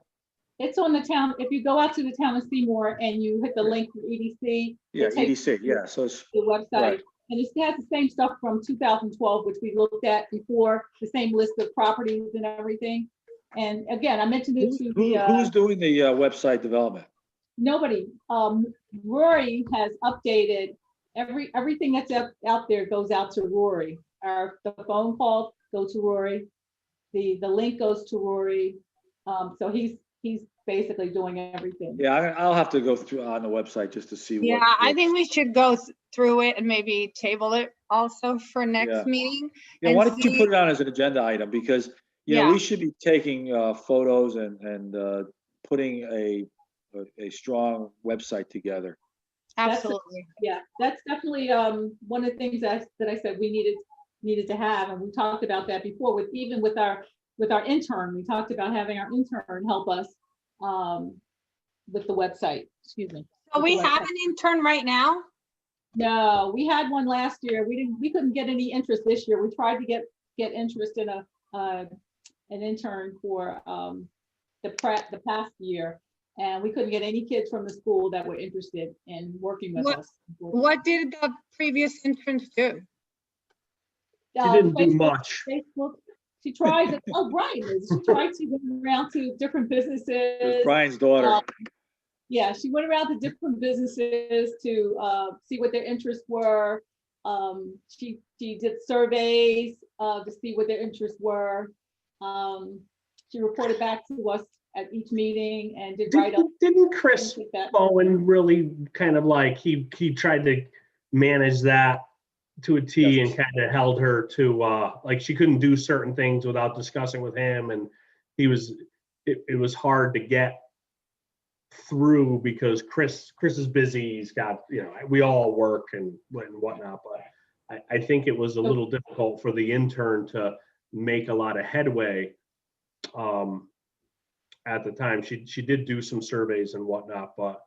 It's on the town, if you go out to the Town of Seymour and you hit the link for EDC. Yeah, it takes EDC, yeah, so it's. the website. Right. And it has the same stuff from 2012, which we looked at before, the same list of properties and everything. And again, I mentioned it to Who's doing the website development? nobody. Rory has updated everything that's out there goes out to Rory. The phone calls go to Rory. The link goes to Rory. So he's basically doing everything. Yeah, I'll have to go through on the website just to see. Yeah, I think we should go through it and maybe table it also for next meeting. Yeah, why don't you put it on as an agenda item? Because, you know, we should be taking photos and putting a strong website together. Absolutely. That's definitely one of the things that I said we needed to have, and we talked about that before with our intern. We talked about having our intern help us with the website. Excuse me. So we have an intern right now? No, we had one last year. We couldn't get any interest this year. We tried to get interest in an intern for the past year, and we couldn't get any kids from the school that were interested in working with us. What did the previous interns do? She didn't do Facebook, much. Facebook. She tried to, she tried to go around to different businesses. It was Brian's daughter. Yeah, she went around to different businesses to see what their interests were. She did surveys to see what their interests were. She reported back to us at each meeting and did write up. Didn't Chris Bowen really kind of like, he tried to manage that to a T and kind of held her to like she couldn't do certain things without discussing with him, and it was hard to get through because Chris is busy. He's got, we all work and whatnot, but I think it was a little difficult for the intern to make a lot of headway at the time. She did do some surveys and whatnot, but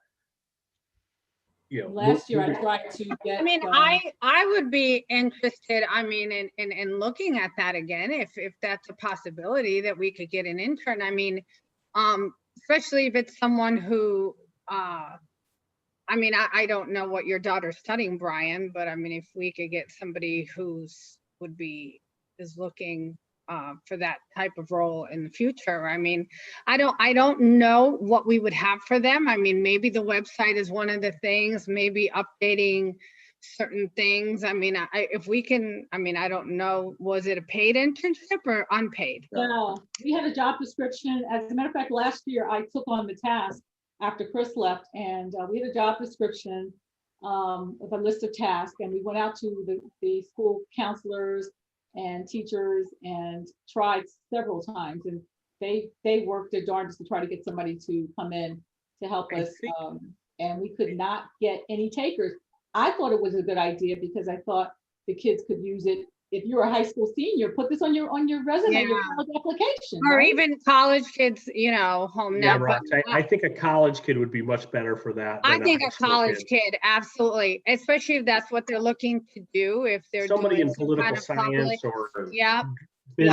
last year I tried to get. I mean, I would be interested, I mean, in looking at that again, if that's a possibility that we could get an intern. I mean, especially if it's someone who, I mean, I don't know what your daughter's studying, Brian, but I mean, if we could get somebody is looking for that type of role in the future. I mean, I don't know what we would have for them. I mean, maybe the website is one of the things, maybe updating certain things. I mean, if we can, I mean, I don't know, was it a paid internship or unpaid? No, we had a job description. As a matter of fact, last year I took on the task after Chris left, and we had a job description of a list of tasks, and we went out to the school counselors and teachers and tried several times, and they worked their darndest to try to get somebody to come in to help us, and we could not get any takers. I thought it was a good idea because I thought the kids could use it. If you're a high school senior, put this on your resume, your college application, or right? even college kids, home now. Rox, I think a college kid would be much better for that. I think a college kid, absolutely, especially if that's what they're looking to do. If they're somebody doing in some political kind of science public, or I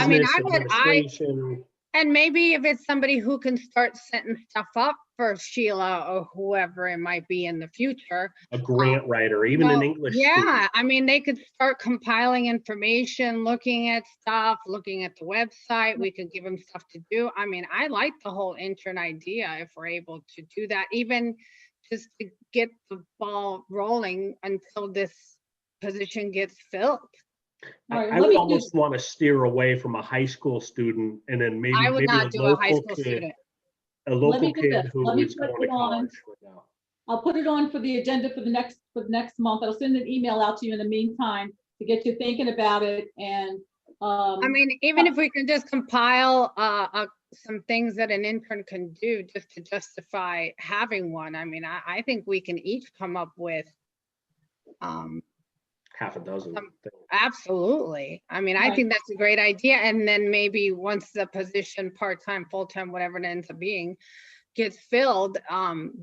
mean, business administration. and maybe if it's somebody who can start setting stuff up for Sheila or whoever it might be in the future. A grant writer, even an English student. Yeah, I mean, they could start compiling information, looking at stuff, looking at the website. We could give them stuff to do. I mean, I like the whole intern idea if we're able to do that, even just to get the ball rolling until this position gets filled. Right, I would almost want to steer away from a high school student and then maybe I would not a do a high local school kid, student. a local do kid this. who Let me is put going to it on. college right now. I'll put it on for the agenda for the next month. I'll send an email out to you in the meantime to get you thinking about it. And I mean, even if we can just compile some things that an intern can do just to justify having one. I mean, I think we can each come up with Half a dozen things. absolutely. I mean, I Right. think that's a great idea. And then maybe once the position, part-time, full-time, whatever it ends up being, gets filled,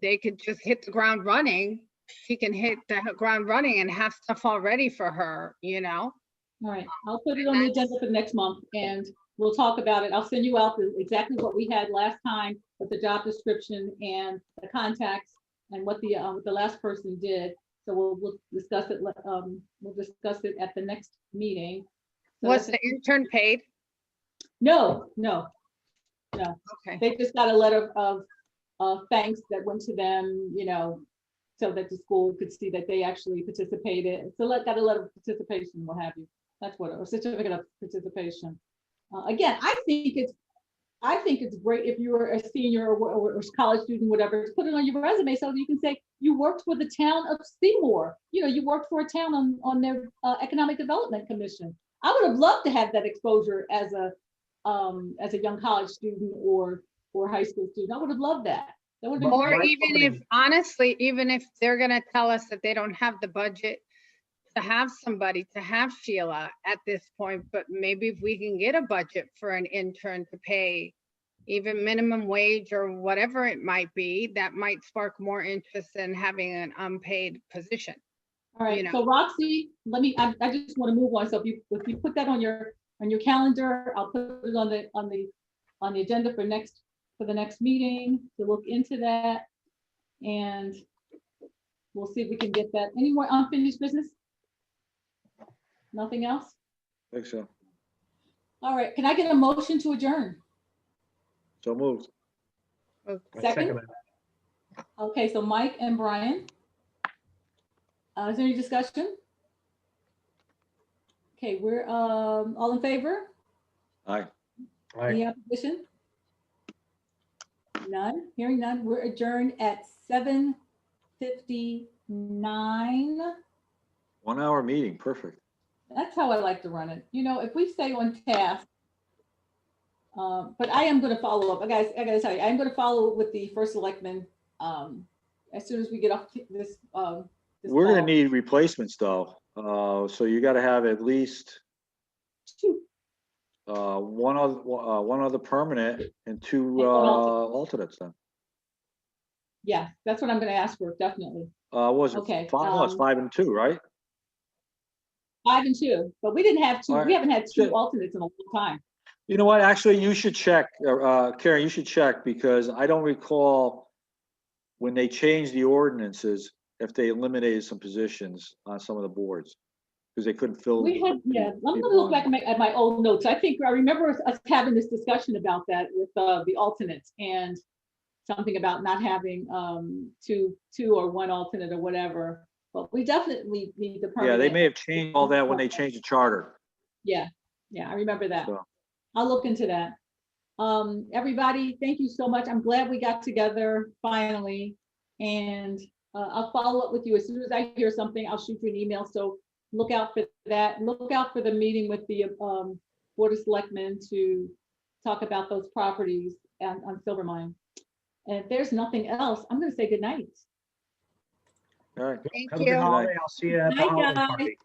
they could just hit the ground running. She can hit the ground running and have stuff all ready for her, All right, I'll put it on the agenda for next month and we'll talk about it. I'll send you out exactly what we had last time with the job description and the contacts and what the last person did. So we'll discuss it. We'll discuss it at the next meeting. So Was the intern paid? No. Okay. They just got a letter of thanks that went to them, so that the school could see that they actually participated. So got a letter of participation, what have you. That's what, a certificate of participation. Again, I think it's great if you're a senior or college student, whatever, to put it on your resume so that you can say you worked for the town of Seymour. You worked for a town on their Economic Development Commission. I would have loved to have that exposure as a young college student or high school student. I would have loved that. That would have been Or great. even if, honestly, even if they're gonna tell us that they don't have the budget to have somebody, to have Sheila at this point, but maybe if we can get a budget for an intern to pay even minimum wage or whatever it might be, that might spark more interest in having an unpaid position. All right, so Roxy, I just want to move on. So if you put that on your calendar, I'll put it on the agenda for the next meeting to look into that. And we'll see if we can get that. Any more unfinished business? Nothing else? I think so. All right, can I get a motion to adjourn? So moved. I Second? that. Okay, so Mike and Brian. Is there any discussion? Okay, we're all in favor? Aye. All right. Any opposition? None, hearing none. We're adjourned at 7:59. 1 hour meeting, perfect. That's how I like to run it. If we stay on task. But I am going to follow up. Guys, I got to tell you, I'm going to follow up with the first selectman as soon as we get off this, this We're gonna call. need replacements though. So you gotta have at least Two. one other permanent and two And one alternate. alternates then. Yeah, that's what I'm gonna ask for, definitely. What was it Okay, five? No, it's 5 and 2, right? 5 and 2, but we didn't have two, All right. we haven't had two Good. alternates in a long time. You know what? Actually, you should check, Karen. You should check because I don't recall when they changed the ordinances if they eliminated some positions on some of the boards because they couldn't fill. We had, yeah, I'm gonna people look on back them. at my old notes. I think I remember us having this discussion about that with the alternates and something about not having two or one alternate or whatever. But we definitely need the Yeah, permanent. they may have changed all that when they changed the charter. Yeah, I remember that. So. I'll look into that. Everybody, thank you so much. I'm glad we got together finally. And I'll follow up with you as soon as I hear something. I'll shoot you an email. So look out for that. Look out for the meeting with the Board of Selectmen to talk about those properties on Silvermine. And if there's nothing else, I'm going to say good night. All right. Thank Have a good you. holiday. I'll see you at the Night, holiday guys. party.